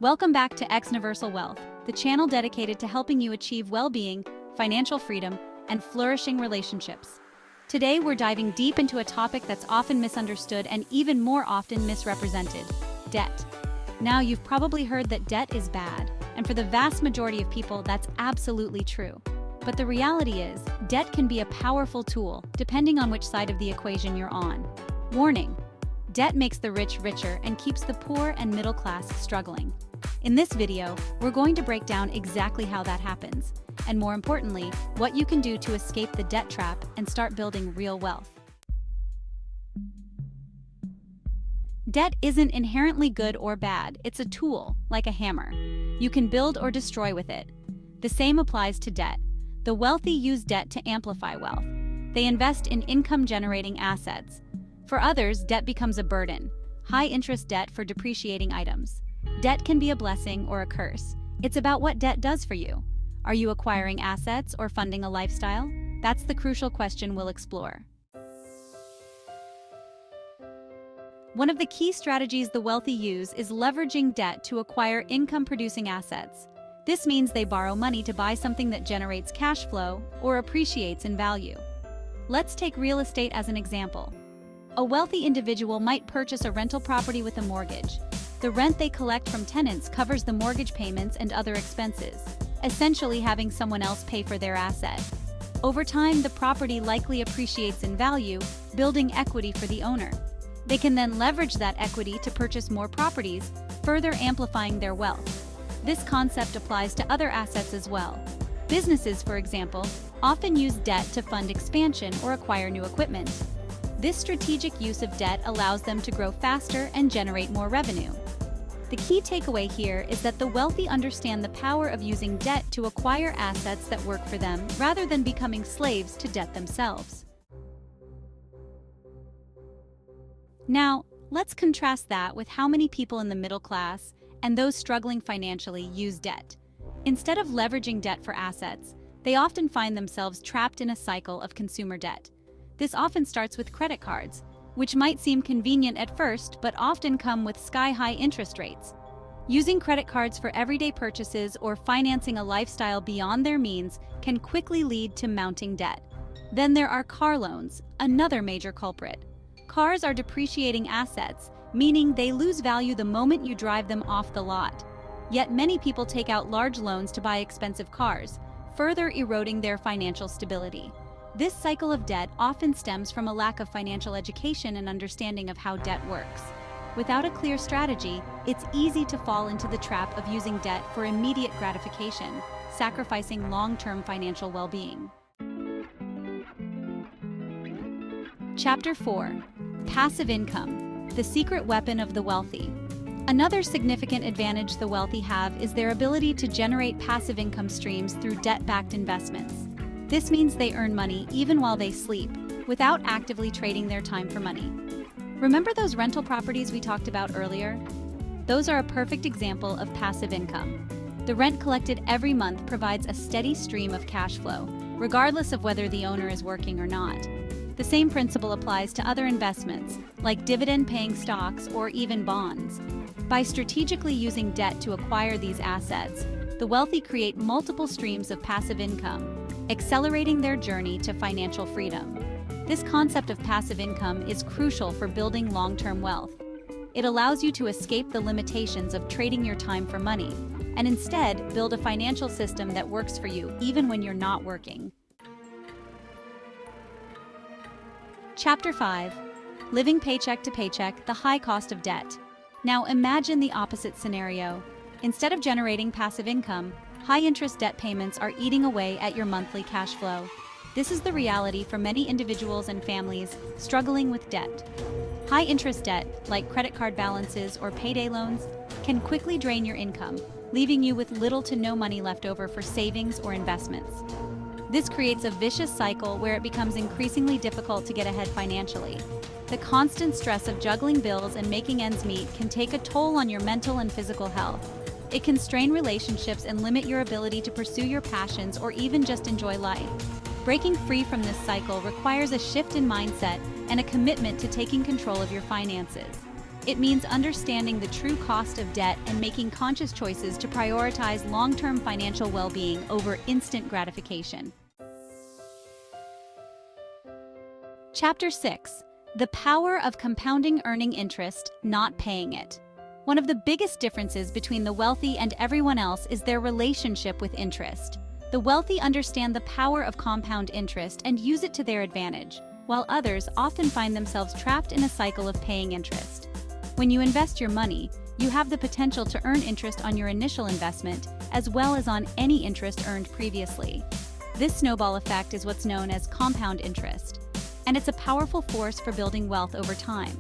Welcome back to Xniversal Wealth, the channel dedicated to helping you achieve well-being, financial freedom, and flourishing relationships. Today, we're diving deep into a topic that's often misunderstood and even more often misrepresented: debt. Now, you've probably heard that debt is bad, and for the vast majority of people, that's absolutely true. But the reality is, debt can be a powerful tool, depending on which side of the equation you're on. Warning: debt makes the rich richer and keeps the poor and middle class struggling. In this video, we're going to break down exactly how that happens, and more importantly, what you can do to escape the debt trap and start building real wealth. Debt isn't inherently good or bad. It's a tool, like a hammer. You can build or destroy with it. The same applies to debt. The wealthy use debt to amplify wealth. They invest in income-generating assets. For others, debt becomes a burden, high-interest debt for depreciating items. Debt can be a blessing or a curse. It's about what debt does for you. Are you acquiring assets or funding a lifestyle? That's the crucial question we'll explore. One of the key strategies the wealthy use is leveraging debt to acquire income-producing assets. This means they borrow money to buy something that generates cash flow or appreciates in value. Let's take real estate as an example. A wealthy individual might purchase a rental property with a mortgage. The rent they collect from tenants covers the mortgage payments and other expenses, essentially having someone else pay for their asset. Over time, the property likely appreciates in value, building equity for the owner. They can then leverage that equity to purchase more properties, further amplifying their wealth. This concept applies to other assets as well. Businesses, for example, often use debt to fund expansion or acquire new equipment. This strategic use of debt allows them to grow faster and generate more revenue. The key takeaway here is that the wealthy understand the power of using debt to acquire assets that work for them rather than becoming slaves to debt themselves. Now, let's contrast that with how many people in the middle class and those struggling financially use debt. Instead of leveraging debt for assets, they often find themselves trapped in a cycle of consumer debt. This often starts with credit cards, which might seem convenient at first but often come with sky-high interest rates. Using credit cards for everyday purchases or financing a lifestyle beyond their means can quickly lead to mounting debt. Then there are car loans, another major culprit. Cars are depreciating assets, meaning they lose value the moment you drive them off the lot. Yet many people take out large loans to buy expensive cars, further eroding their financial stability. This cycle of debt often stems from a lack of financial education and understanding of how debt works. Without a clear strategy, it's easy to fall into the trap of using debt for immediate gratification, sacrificing long-term financial well-being. Chapter 4: Passive Income, the secret weapon of the wealthy. Another significant advantage the wealthy have is their ability to generate passive income streams through debt-backed investments. This means they earn money even while they sleep, without actively trading their time for money. Remember those rental properties we talked about earlier? Those are a perfect example of passive income. The rent collected every month provides a steady stream of cash flow, regardless of whether the owner is working or not. The same principle applies to other investments, like dividend-paying stocks or even bonds. By strategically using debt to acquire these assets, the wealthy create multiple streams of passive income, accelerating their journey to financial freedom. This concept of passive income is crucial for building long-term wealth. It allows you to escape the limitations of trading your time for money, and instead build a financial system that works for you even when you're not working. Chapter 5: Living paycheck to paycheck, the high cost of debt. Now imagine the opposite scenario. Instead of generating passive income, high-interest debt payments are eating away at your monthly cash flow. This is the reality for many individuals and families struggling with debt. High-interest debt, like credit card balances or payday loans, can quickly drain your income, leaving you with little to no money left over for savings or investments. This creates a vicious cycle where it becomes increasingly difficult to get ahead financially. The constant stress of juggling bills and making ends meet can take a toll on your mental and physical health. It can strain relationships and limit your ability to pursue your passions or even just enjoy life. Breaking free from this cycle requires a shift in mindset and a commitment to taking control of your finances. It means understanding the true cost of debt and making conscious choices to prioritize long-term financial well-being over instant gratification. Chapter 6. The power of compounding earning interest, not paying it. One of the biggest differences between the wealthy and everyone else is their relationship with interest. The wealthy understand the power of compound interest and use it to their advantage, while others often find themselves trapped in a cycle of paying interest. When you invest your money, you have the potential to earn interest on your initial investment, as well as on any interest earned previously. This snowball effect is what's known as compound interest, and it's a powerful force for building wealth over time.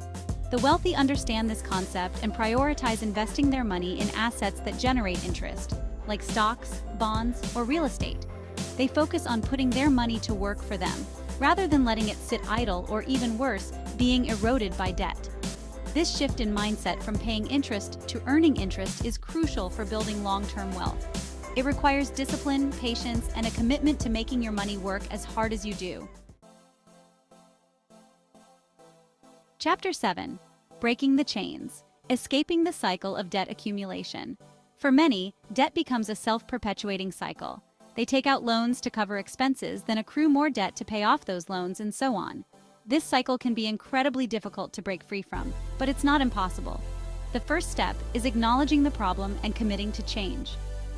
The wealthy understand this concept and prioritize investing their money in assets that generate interest, like stocks, bonds, or real estate. They focus on putting their money to work for them, rather than letting it sit idle or, even worse, being eroded by debt. This shift in mindset from paying interest to earning interest is crucial for building long-term wealth. It requires discipline, patience, and a commitment to making your money work as hard as you do. Chapter 7. Breaking the chains, escaping the cycle of debt accumulation. For many, debt becomes a self-perpetuating cycle. They take out loans to cover expenses, then accrue more debt to pay off those loans, and so on. This cycle can be incredibly difficult to break free from, but it's not impossible. The first step is acknowledging the problem and committing to change.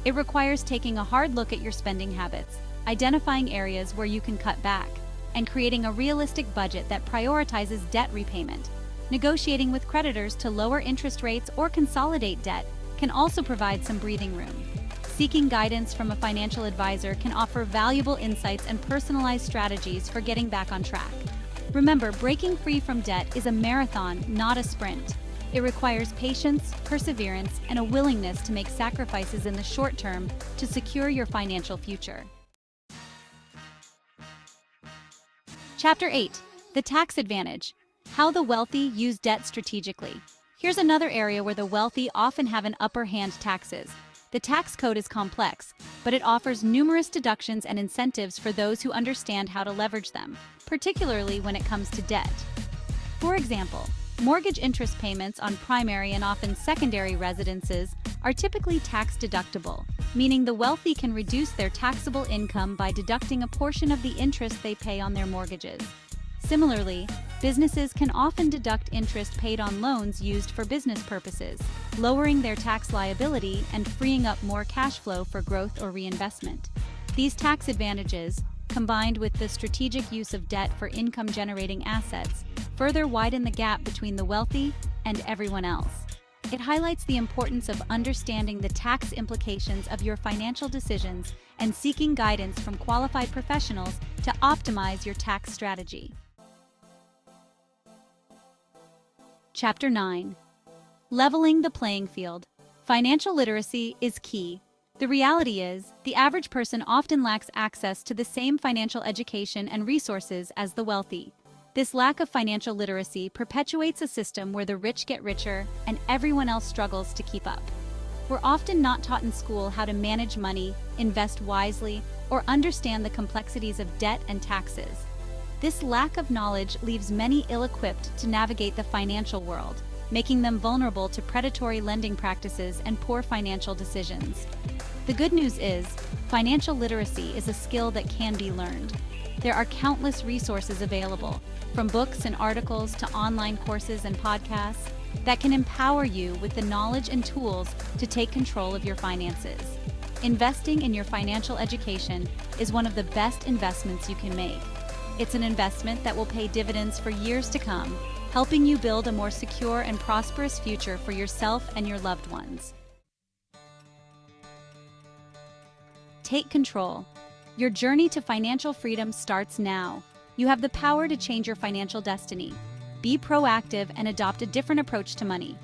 It requires taking a hard look at your spending habits, identifying areas where you can cut back, and creating a realistic budget that prioritizes debt repayment. Negotiating with creditors to lower interest rates or consolidate debt can also provide some breathing room. Seeking guidance from a financial advisor can offer valuable insights and personalized strategies for getting back on track. Remember, breaking free from debt is a marathon, not a sprint. It requires patience, perseverance, and a willingness to make sacrifices in the short term to secure your financial future. Chapter 8. The tax advantage. How the wealthy use debt strategically. Here's another area where the wealthy often have an upper hand: taxes. The tax code is complex, but it offers numerous deductions and incentives for those who understand how to leverage them, particularly when it comes to debt. For example, mortgage interest payments on primary and often secondary residences are typically tax deductible, meaning the wealthy can reduce their taxable income by deducting a portion of the interest they pay on their mortgages. Similarly, businesses can often deduct interest paid on loans used for business purposes, lowering their tax liability and freeing up more cash flow for growth or reinvestment. These tax advantages, combined with the strategic use of debt for income-generating assets, further widen the gap between the wealthy and everyone else. It highlights the importance of understanding the tax implications of your financial decisions and seeking guidance from qualified professionals to optimize your tax strategy. Chapter 9. Leveling the playing field. Financial literacy is key. The reality is, the average person often lacks access to the same financial education and resources as the wealthy. This lack of financial literacy perpetuates a system where the rich get richer and everyone else struggles to keep up. We're often not taught in school how to manage money, invest wisely, or understand the complexities of debt and taxes. This lack of knowledge leaves many ill-equipped to navigate the financial world, making them vulnerable to predatory lending practices and poor financial decisions. The good news is, financial literacy is a skill that can be learned. There are countless resources available, from books and articles to online courses and podcasts, that can empower you with the knowledge and tools to take control of your finances. Investing in your financial education is one of the best investments you can make. It's an investment that will pay dividends for years to come, helping you build a more secure and prosperous future for yourself and your loved ones. Take control. Your journey to financial freedom starts now. You have the power to change your financial destiny. Be proactive and adopt a different approach to money.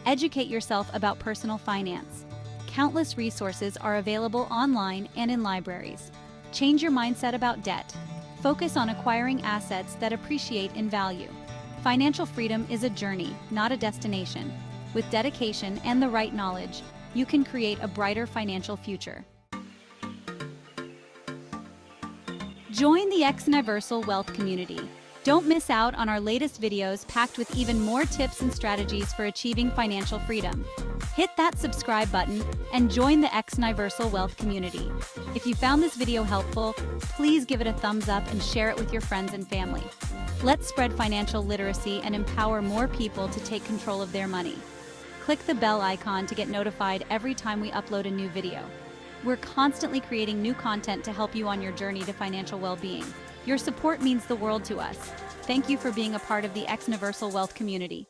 Educate yourself about personal finance. Countless resources are available online and in libraries. Change your mindset about debt. Focus on acquiring assets that appreciate in value. Financial freedom is a journey, not a destination. With dedication and the right knowledge, you can create a brighter financial future. Join the Xniversal Wealth community. Don't miss out on our latest videos packed with even more tips and strategies for achieving financial freedom. Hit that subscribe button and join the Xniversal Wealth community. If you found this video helpful, please give it a thumbs up and share it with your friends and family. Let's spread financial literacy and empower more people to take control of their money. Click the bell icon to get notified every time we upload a new video. We're constantly creating new content to help you on your journey to financial well-being. Your support means the world to us. Thank you for being a part of the Xniversal Wealth community.